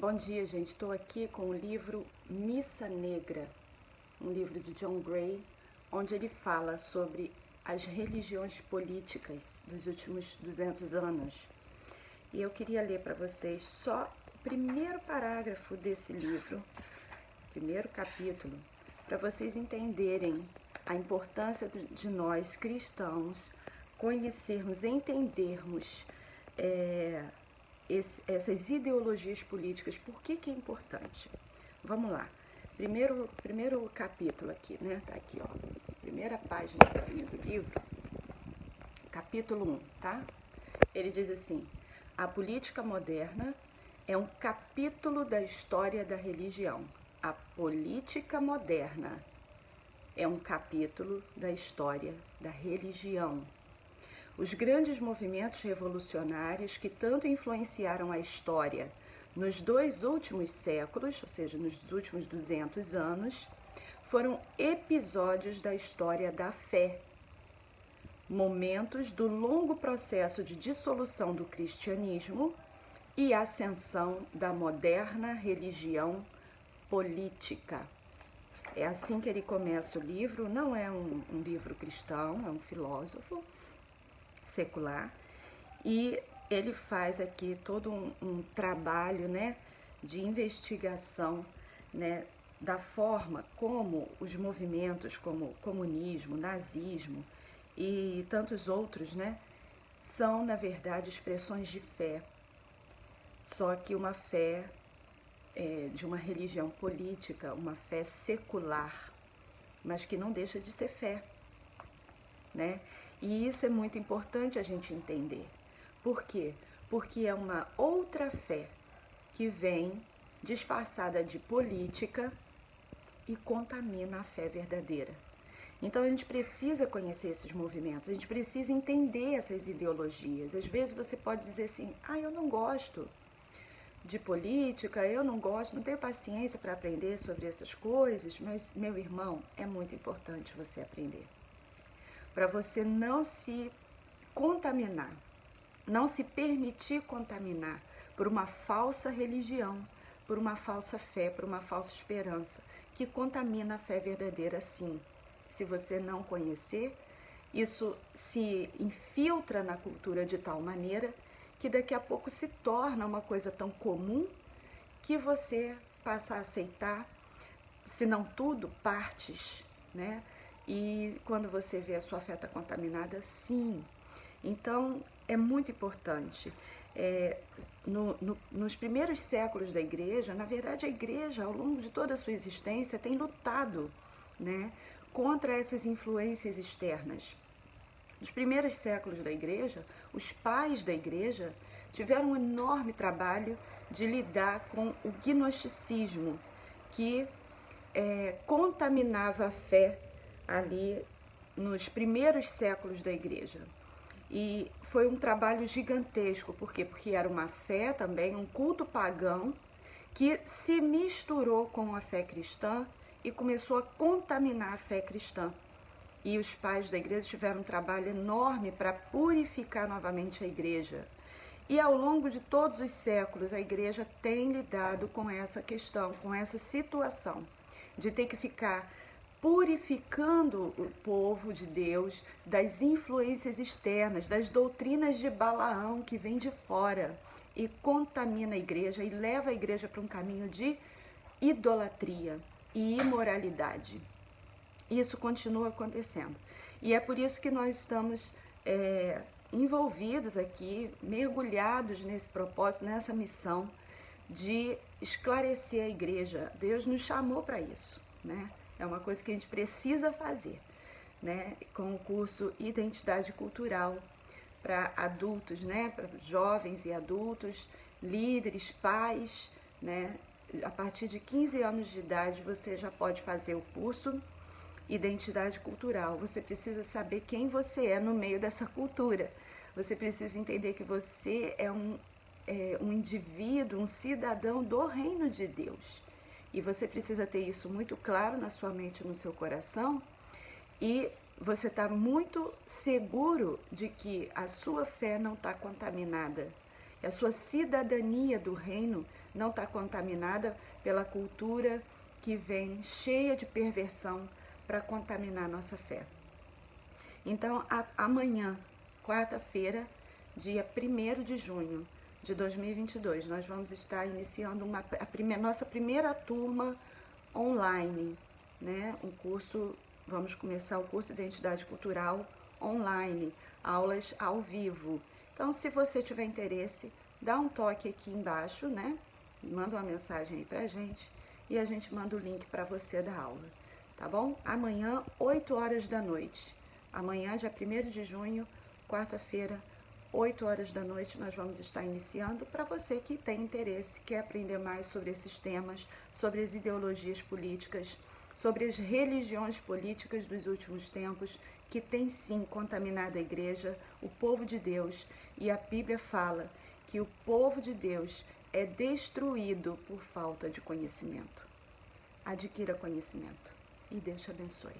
Bom dia, gente. Estou aqui com o livro Missa Negra, um livro de John Gray, onde ele fala sobre as religiões políticas dos últimos 200 anos. E eu queria ler para vocês só o primeiro parágrafo desse livro, o primeiro capítulo, para vocês entenderem a importância de nós, cristãos, conhecermos, entendermos essas ideologias políticas. Por que é importante? Vamos lá. Primeiro capítulo aqui, né? Tá aqui, ó. Primeira página assim, do livro, capítulo 1, tá? Ele diz assim: a política moderna é um capítulo da história da religião. A política moderna é um capítulo da história da religião. Os grandes movimentos revolucionários que tanto influenciaram a história nos 2 últimos séculos, ou seja, nos últimos 200 anos, foram episódios da história da fé, momentos do longo processo de dissolução do cristianismo e ascensão da moderna religião política. É assim que ele começa o livro. Não é um livro cristão, é um filósofo secular, e ele faz aqui todo um trabalho, né, de investigação, né, da forma como os movimentos como comunismo, nazismo e tantos outros, né, são na verdade expressões de fé, só que uma fé de uma religião política, uma fé secular, mas que não deixa de ser fé, né? E isso é muito importante a gente entender. Por quê? Porque é uma outra fé que vem disfarçada de política e contamina a fé verdadeira. Então a gente precisa conhecer esses movimentos, a gente precisa entender essas ideologias. Às vezes você pode dizer assim: eu não gosto de política, eu não gosto, não tenho paciência para aprender sobre essas coisas, mas, meu irmão, é muito importante você aprender, para você não se contaminar, não se permitir contaminar por uma falsa religião, por uma falsa fé, por uma falsa esperança, que contamina a fé verdadeira, sim. Se você não conhecer, isso se infiltra na cultura de tal maneira que daqui a pouco se torna uma coisa tão comum que você passa a aceitar, se não tudo, partes, né? E quando você vê a sua fé está contaminada, sim. Então, é muito importante. Nos primeiros séculos da igreja, na verdade, a igreja, ao longo de toda a sua existência, tem lutado, né, contra essas influências externas. Nos primeiros séculos da igreja, os pais da igreja tiveram um enorme trabalho de lidar com o gnosticismo, que contaminava a fé ali nos primeiros séculos da igreja. E foi um trabalho gigantesco. Por quê? Porque era uma fé também, um culto pagão, que se misturou com a fé cristã e começou a contaminar a fé cristã. E os pais da igreja tiveram um trabalho enorme para purificar novamente a igreja. E ao longo de todos os séculos, a igreja tem lidado com essa questão, com essa situação, de ter que ficar purificando o povo de Deus das influências externas, das doutrinas de Balaão que vem de fora e contamina a igreja e leva a igreja para um caminho de idolatria e imoralidade. Isso continua acontecendo. E é por isso que nós estamos envolvidos aqui, mergulhados nesse propósito, nessa missão de esclarecer a igreja. Deus nos chamou para isso, né? É uma coisa que a gente precisa fazer, né? Com o curso Identidade Cultural para adultos, né? Para jovens e adultos, líderes, pais, né? A partir de 15 anos de idade você já pode fazer o curso Identidade Cultural. Você precisa saber quem você é no meio dessa cultura. Você precisa entender que você é um indivíduo, um cidadão do reino de Deus. E você precisa ter isso muito claro na sua mente e no seu coração. E você está muito seguro de que a sua fé não está contaminada A sua cidadania do reino não está contaminada pela cultura que vem cheia de perversão para contaminar a nossa fé. Então, amanhã, quarta-feira, dia 1º de junho de 2022, nós vamos estar iniciando nossa primeira turma online, né? Vamos começar o curso de Identidade Cultural online, aulas ao vivo. Então, se você tiver interesse, dá um toque aqui embaixo, né? Manda uma mensagem aí pra gente e a gente manda o link para você da aula, tá bom? Amanhã, 8 horas da noite. Amanhã, dia 1º de junho, quarta-feira, 8 horas da noite, nós vamos estar iniciando. Para você que tem interesse, quer aprender mais sobre esses temas, sobre as ideologias políticas, sobre as religiões políticas dos últimos tempos, que tem sim contaminado a igreja, o povo de Deus, e a Bíblia fala que o povo de Deus é destruído por falta de conhecimento. Adquira conhecimento e Deus te abençoe.